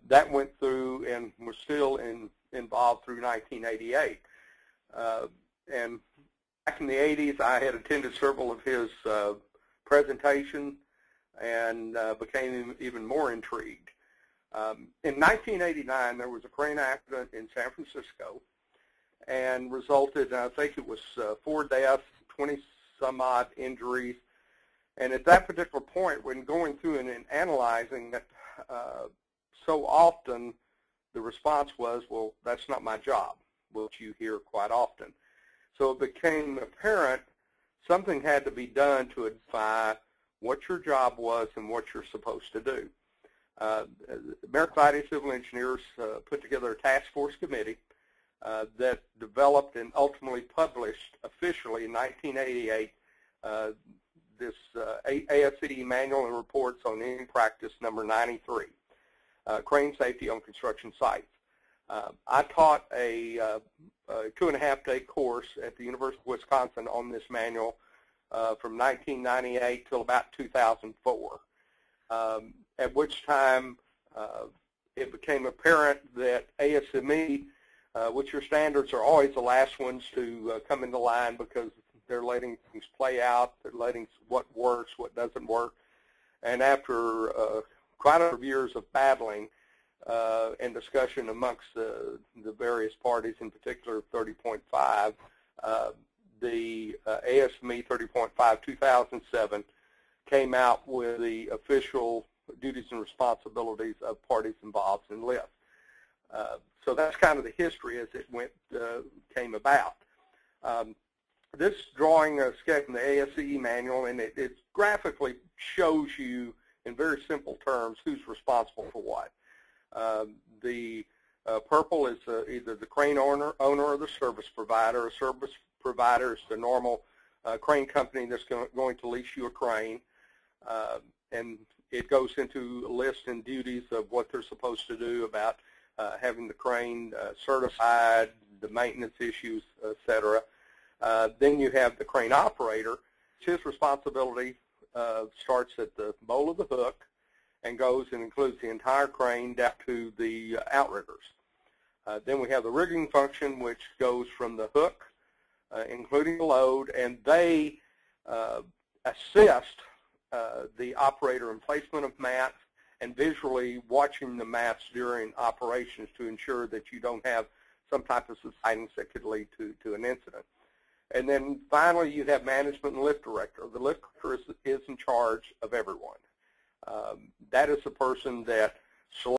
That went through and was still involved through 1988. And back in the 80s, I had attended several of his presentations and became even more intrigued. In 1989, there was a crane accident in San Francisco and resulted, I think it was 4 deaths, 20-some-odd injuries. And at that particular point, when going through and analyzing it, so often the response was, well, that's not my job, which you hear quite often. So it became apparent something had to be done to identify what your job was and what you're supposed to do. American Society of Civil Engineers put together a task force committee that developed and ultimately published officially in 1988 this ASCE Manual and Reports on Engineering Practice number 93, Crane Safety on Construction Sites. I taught a 2.5-day course at the University of Wisconsin on this manual from 1998 till about 2004, at which time it became apparent that ASME, which your standards are always the last ones to come into line because they're letting things play out, they're letting what works, what doesn't work. And after quite a number of years of battling and discussion amongst the various parties, in particular 30.5, the ASME 30.5 2007 came out with the official duties and responsibilities of parties involved in lift. So that's kind of the history as it came about. This drawing a sketch from the ASCE manual, and it graphically shows you in very simple terms who's responsible for what. The purple is either the crane owner or the service provider. A service provider is the normal crane company that's going to lease you a crane, and it goes into a list and duties of what they're supposed to do about having the crane certified, the maintenance issues, etc. Then you have the crane operator. His responsibility starts at the bowl of the hook and goes and includes the entire crane down to the outriggers. Then we have the rigging function, which goes from the hook, including the load, and they assist the operator in placement of mats and visually watching the mats during operations to ensure that you don't have some type of subsidence that could lead to an incident. And then finally, you have management and lift director. The lift director is in charge of everyone. That is the person that selects